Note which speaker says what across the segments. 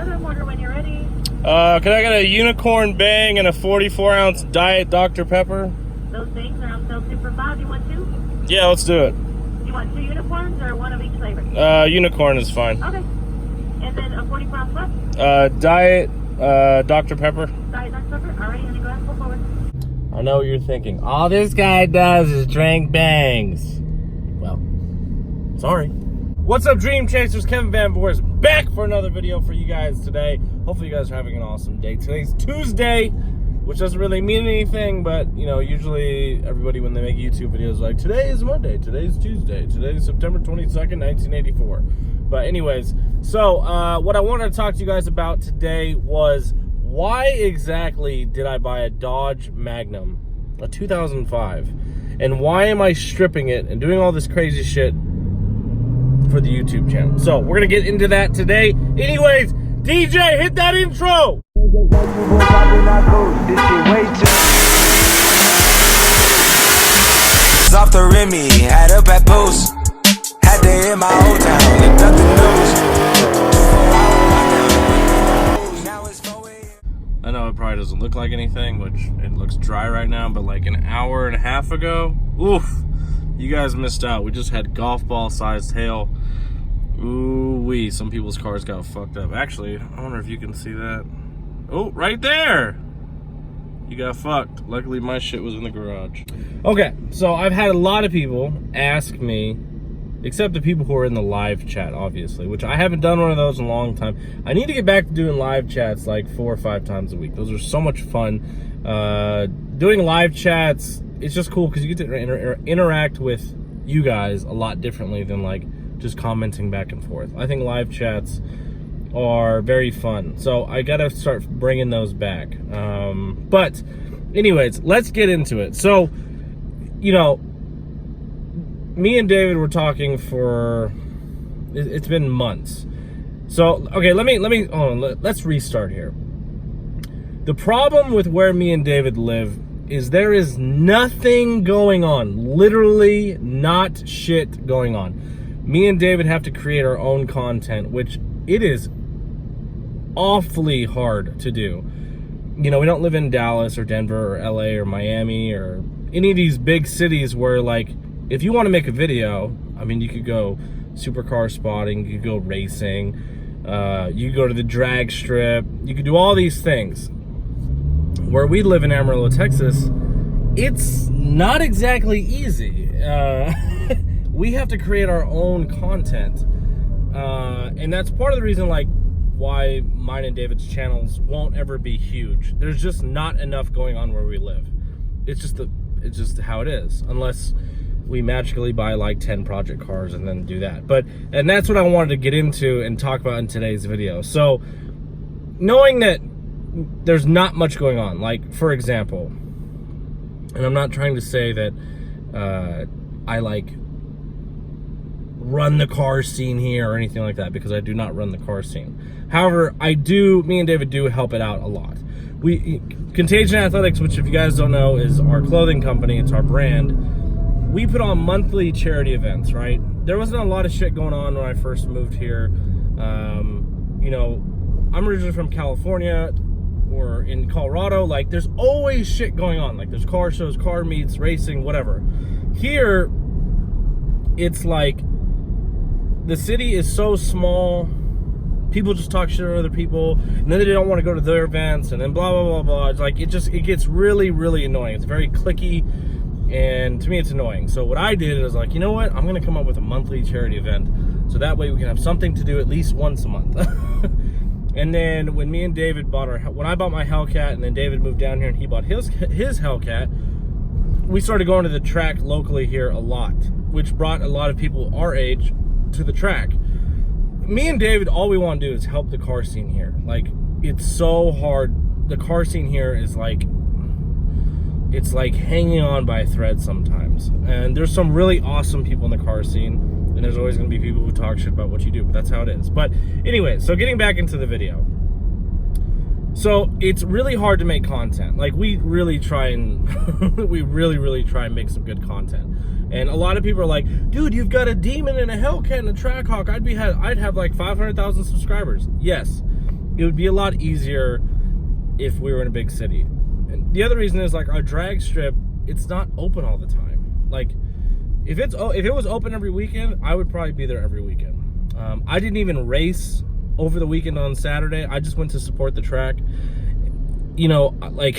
Speaker 1: Southern order when you're ready.
Speaker 2: Can I get a unicorn bang and a 44-ounce Diet Dr. Pepper?
Speaker 1: Those things are on sale 2 for $5. You want 2?
Speaker 2: Yeah, let's do it.
Speaker 1: You want 2 unicorns or one of each flavor?
Speaker 2: Unicorn is fine.
Speaker 1: Okay. And then a 44-ounce what?
Speaker 2: Diet Dr. Pepper.
Speaker 1: Diet Dr. Pepper. Alrighty, honey, go ahead and pull forward.
Speaker 2: I know what you're thinking. All this guy does is drink bangs. Well, sorry. What's up, Dream Chasers? Kevin Van Voris back for another video for you guys today. Hopefully you guys are having an awesome day. Today's Tuesday, which doesn't really mean anything, but you know, usually everybody when they make YouTube videos is like, today is Monday, today's Tuesday, today's September 22nd, 1984. But anyways, so what I wanted to talk to you guys about today was why exactly did I buy a Dodge Magnum, a 2005, and why am I stripping it and doing all this crazy shit for the YouTube channel? So we're gonna get into that today. Anyways, DJ, hit that intro.
Speaker 3: Off the Remy, had up at Post, had to hit my old town, and nothing knows.
Speaker 2: I know it probably doesn't look like anything, which it looks dry right now, but like an hour and a half ago, oof, you guys missed out. We just had golf ball sized hail. Ooh wee, some people's cars got fucked up. Actually, I wonder if you can see that. Oh, right there. You got fucked. Luckily, my shit was in the garage. Okay, so I've had a lot of people ask me, except the people who are in the live chat, obviously, which I haven't done one of those in a long time. I need to get back to doing live chats like 4 or 5 times a week. Those are so much fun. Doing live chats, it's just cool because you get to interact with you guys a lot differently than like just commenting back and forth. I think live chats are very fun, so I gotta start bringing those back. But anyways, let's get into it. So, you know, me and David were talking for, it's been months. So, okay, let's restart here. The problem with where me and David live is there is nothing going on. Literally not shit going on. Me and David have to create our own content, which it is awfully hard to do. You know, we don't live in Dallas or Denver or LA or Miami or any of these big cities where, like, if you want to make a video, I mean, you could go supercar spotting, you could go racing, you could go to the drag strip, you could do all these things. Where we live in Amarillo, Texas, it's not exactly easy. We have to create our own content. And that's part of the reason, like, why mine and David's channels won't ever be huge. There's just not enough going on where we live. It's just how it is, unless we magically buy like 10 project cars and then do that. And that's what I wanted to get into and talk about in today's video. So knowing that there's not much going on, like, for example, and I'm not trying to say that I like run the car scene here or anything like that, because I do not run the car scene. However, me and David do help it out a lot. Contagion Athletics, which if you guys don't know is our clothing company, it's our brand. We put on monthly charity events, right? There wasn't a lot of shit going on when I first moved here. You know, I'm originally from California or in Colorado. Like, there's always shit going on. Like, there's car shows, car meets, racing, whatever. Here, it's like the city is so small. People just talk shit to other people, and then they don't want to go to their events, and then blah, blah, blah, blah. It's like, it gets really, really annoying. It's very cliquey, and to me, it's annoying. So what I did is like, you know what? I'm going to come up with a monthly charity event, so that way we can have something to do at least once a month. And then when me and David when I bought my Hellcat, and then David moved down here and he bought his Hellcat, we started going to the track locally here a lot, which brought a lot of people our age to the track. Me and David, all we want to do is help the car scene here. Like, it's so hard. The car scene here is like, it's like hanging on by a thread sometimes. And there's some really awesome people in the car scene, and there's always going to be people who talk shit about what you do, but that's how it is. But anyway, so getting back into the video. So it's really hard to make content. Like, we really try and we really try and make some good content. And a lot of people are like, dude, you've got a Demon and a Hellcat and a Trackhawk. I'd have like 500,000 subscribers. Yes, it would be a lot easier if we were in a big city. And the other reason is, like, our drag strip, it's not open all the time. Like, if it was open every weekend, I would probably be there every weekend. I didn't even race over the weekend on Saturday. I just went to support the track. You know, like,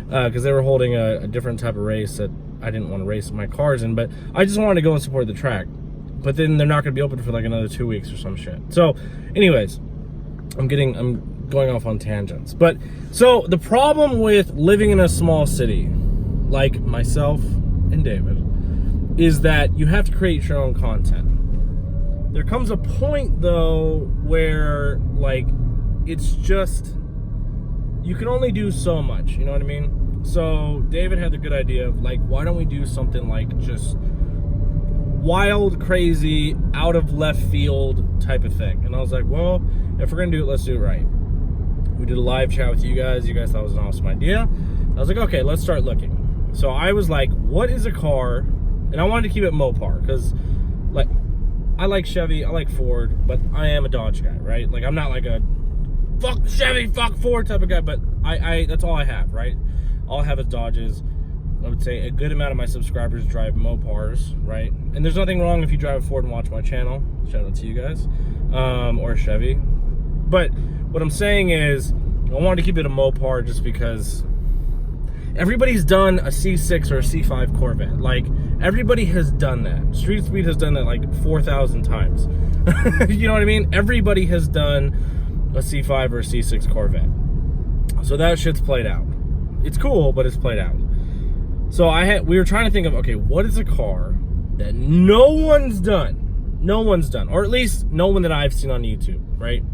Speaker 2: because they were holding a different type of race that I didn't want to race my cars in, but I just wanted to go and support the track. But then they're not going to be open for like another 2 weeks or some shit. So, anyways, I'm going off on tangents. But so the problem with living in a small city, like myself and David, is that you have to create your own content. There comes a point though where, like, it's just, you can only do so much, you know what I mean? So David had the good idea of, like, why don't we do something like just wild, crazy, out of left field type of thing? And I was like, well, if we're gonna do it, let's do it right. We did a live chat with you guys. You guys thought it was an awesome idea. I was like, okay, let's start looking. So I was like, what is a car? And I wanted to keep it Mopar because, like, I like Chevy, I like Ford, but I am a Dodge guy, right? Like, I'm not like a fuck Chevy, fuck Ford type of guy, but I that's all I have, right? All I have is Dodges. I would say a good amount of my subscribers drive Mopars, right? And there's nothing wrong if you drive a Ford and watch my channel. Shout out to you guys. Or Chevy. But what I'm saying is, I wanted to keep it a Mopar just because everybody's done a C6 or a C5 Corvette. Like, everybody has done that. Street Speed has done that like 4,000 times. You know what I mean? Everybody has done a C5 or a C6 Corvette. So that shit's played out. It's cool, but it's played out. So we were trying to think of, okay, what is a car that no one's done? No one's done, or at least no one that I've seen on YouTube, right?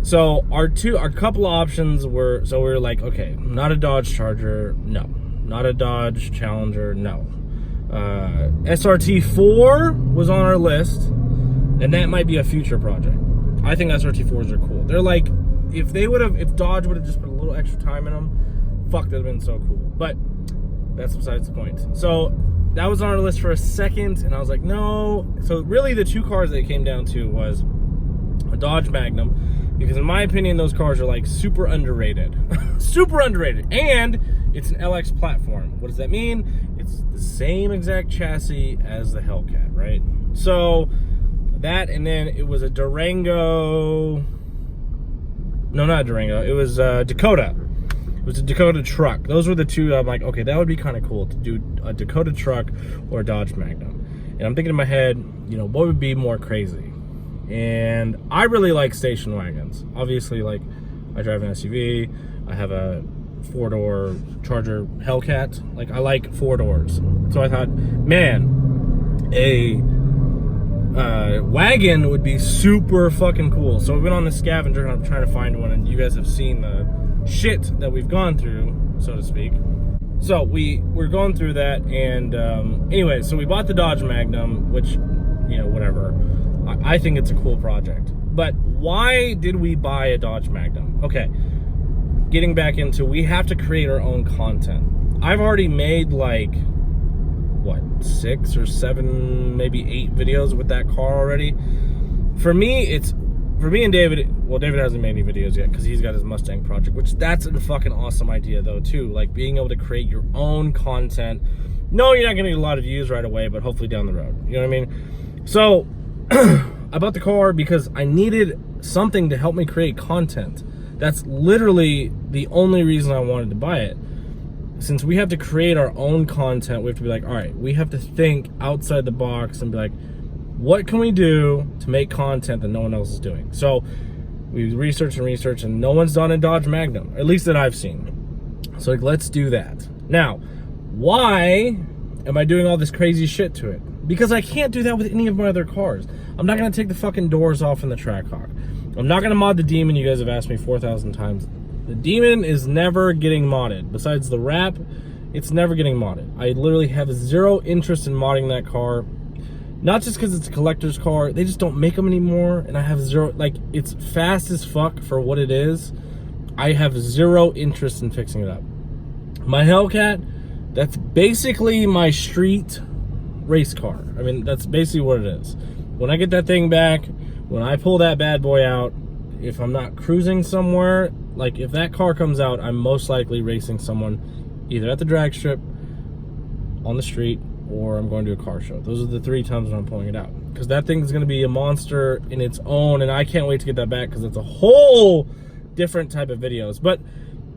Speaker 2: So our couple of options were, so we were like, okay, not a Dodge Charger, no. Not a Dodge Challenger, no. SRT4 was on our list, and that might be a future project. I think SRT4s are cool. They're like, if Dodge would have just put a little extra time in them, fuck, that'd have been so cool. But that's besides the point. So that was on our list for a second, and I was like, no. So really the two cars that it came down to was a Dodge Magnum, because in my opinion, those cars are like super underrated. Super underrated. And it's an LX platform. What does that mean? It's the same exact chassis as the Hellcat, right? So that, and then it was a Durango. No, not a Durango. It was Dakota. It was a Dakota truck. Those were the two. I'm like, okay, that would be kind of cool to do a Dakota truck or a Dodge Magnum. And I'm thinking in my head, you know, what would be more crazy? And I really like station wagons. Obviously, like, I drive an SUV. I have a 4-door Charger Hellcat. Like, I like 4 doors. So I thought, man, a wagon would be super fucking cool. So we went on the scavenger hunt trying to find one, and you guys have seen the shit that we've gone through, so to speak. So we're going through that, and anyway, so we bought the Dodge Magnum, which, you know, whatever. I think it's a cool project. But why did we buy a Dodge Magnum? Okay, getting back into, we have to create our own content. I've already made like, what, 6 or 7, maybe 8 videos with that car already. For me and David, well, David hasn't made any videos yet because he's got his Mustang project, which that's a fucking awesome idea though too. Like, being able to create your own content. No, you're not gonna get a lot of views right away, but hopefully down the road. You know what I mean? So I bought the car because I needed something to help me create content. That's literally the only reason I wanted to buy it. Since we have to create our own content, we have to be like, all right, we have to think outside the box and be like, what can we do to make content that no one else is doing? So we researched, and no one's done a Dodge Magnum, at least that I've seen. So like, let's do that. Now, why am I doing all this crazy shit to it? Because I can't do that with any of my other cars. I'm not gonna take the fucking doors off in the Trackhawk. I'm not gonna mod the Demon. You guys have asked me 4,000 times. The Demon is never getting modded. Besides the wrap, it's never getting modded. I literally have zero interest in modding that car. Not just because it's a collector's car. They just don't make them anymore. And I have zero, like, it's fast as fuck for what it is. I have zero interest in fixing it up. My Hellcat, that's basically my street race car. I mean, that's basically what it is. When I get that thing back, when I pull that bad boy out, if I'm not cruising somewhere, like if that car comes out, I'm most likely racing someone either at the drag strip, on the street, or I'm going to a car show. Those are the 3 times when I'm pulling it out. Because that thing is going to be a monster in its own, and I can't wait to get that back because it's a whole different type of videos. But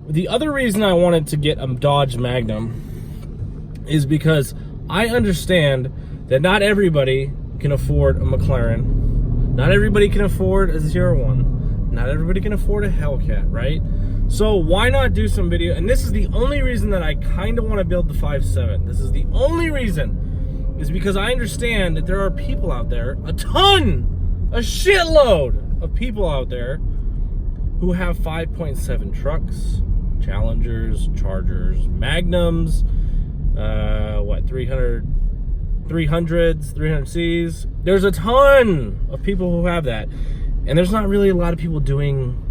Speaker 2: the other reason I wanted to get a Dodge Magnum is because I understand that not everybody can afford a McLaren. Not everybody can afford a 01. Not everybody can afford a Hellcat, right? So why not do some video? And this is the only reason that I kind of want to build the 5.7. This is the only reason, is because I understand that there are people out there, a shitload of people out there who have 5.7 trucks, Challengers, Chargers, Magnums, 300s, 300Cs. There's a ton of people who have that. And there's not really a lot of people doing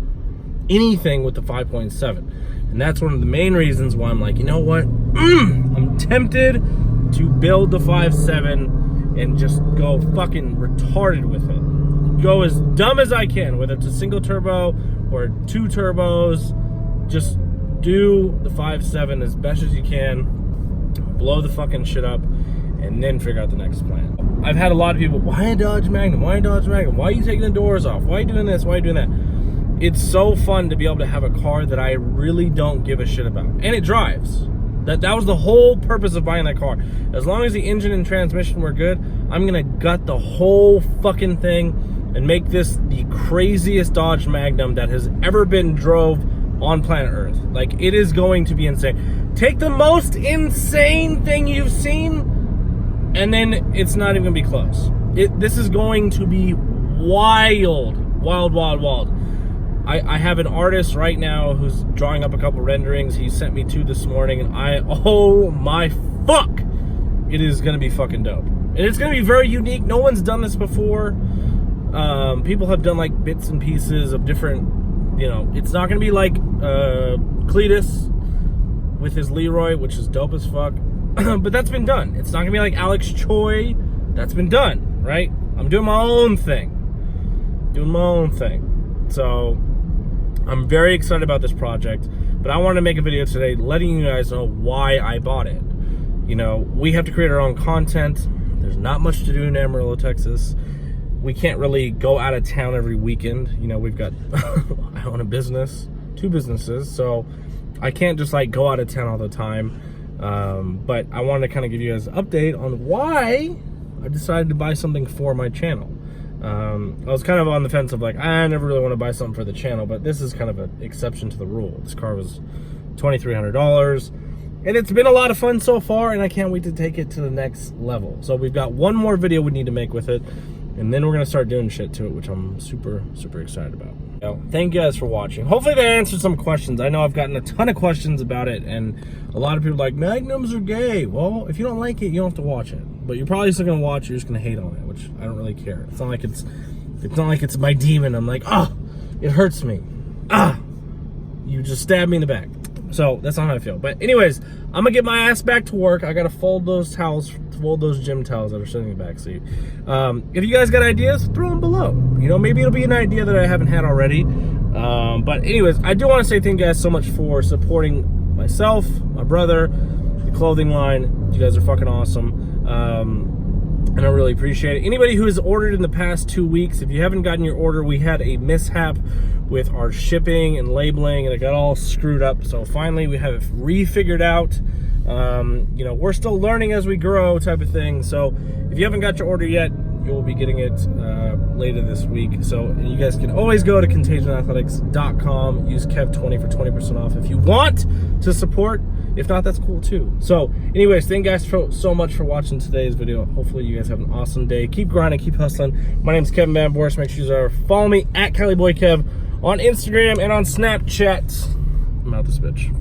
Speaker 2: anything with the 5.7. And that's one of the main reasons why I'm like, you know what? I'm tempted to build the 5.7 and just go fucking retarded with it. Go as dumb as I can, whether it's a single turbo or 2 turbos. Just do the 5.7 as best as you can. Blow the fucking shit up. And then figure out the next plan. I've had a lot of people, why a Dodge Magnum? Why a Dodge Magnum? Why are you taking the doors off? Why are you doing this? Why are you doing that? It's so fun to be able to have a car that I really don't give a shit about. And it drives. That was the whole purpose of buying that car. As long as the engine and transmission were good, I'm gonna gut the whole fucking thing and make this the craziest Dodge Magnum that has ever been drove on planet Earth. Like, it is going to be insane. Take the most insane thing you've seen, and then it's not even gonna be close. This is going to be wild. I have an artist right now who's drawing up a couple renderings. He sent me 2 this morning, and oh my fuck, it is gonna be fucking dope. And it's gonna be very unique. No one's done this before. People have done like bits and pieces of different, it's not gonna be like Cletus with his Leroy, which is dope as fuck. But that's been done. It's not gonna be like Alex Choi. That's been done, right? I'm doing my own thing. So I'm very excited about this project, but I wanted to make a video today letting you guys know why I bought it. We have to create our own content. There's not much to do in Amarillo, Texas. We can't really go out of town every weekend. We've got, I own a business, 2 businesses, so I can't just like go out of town all the time. But I wanted to kind of give you guys an update on why I decided to buy something for my channel. I was kind of on the fence of like, I never really want to buy something for the channel, but this is kind of an exception to the rule. This car was $2,300, and it's been a lot of fun so far, and I can't wait to take it to the next level. So we've got one more video we need to make with it, and then we're going to start doing shit to it, which I'm super excited about. Thank you guys for watching. Hopefully that answered some questions. I know I've gotten a ton of questions about it, and a lot of people are like, Magnums are gay. Well, if you don't like it, you don't have to watch it. But you're probably still gonna watch it, you're just gonna hate on it, which I don't really care. It's not like it's my demon. I'm like, it hurts me. You just stabbed me in the back. So that's not how I feel. But anyways, I'm gonna get my ass back to work. I gotta fold those gym towels that are sitting in the back seat. If you guys got ideas, throw them below. Maybe it'll be an idea that I haven't had already. But anyways, I do want to say thank you guys so much for supporting myself, my brother, the clothing line. You guys are fucking awesome. And I really appreciate it. Anybody who has ordered in the past 2 weeks, if you haven't gotten your order, we had a mishap with our shipping and labeling, and it got all screwed up. So finally we have it refigured out. We're still learning as we grow, type of thing. So if you haven't got your order yet, you'll be getting it later this week. So you guys can always go to contagionathletics.com, use Kev20 for 20% off if you want to support. If not, that's cool too. So anyways, thank you guys so much for watching today's video. Hopefully you guys have an awesome day. Keep grinding, keep hustling. My name is Kevin Van Voris. Make sure you follow me at CaliBoyKev on Instagram and on Snapchat. I'm out this bitch.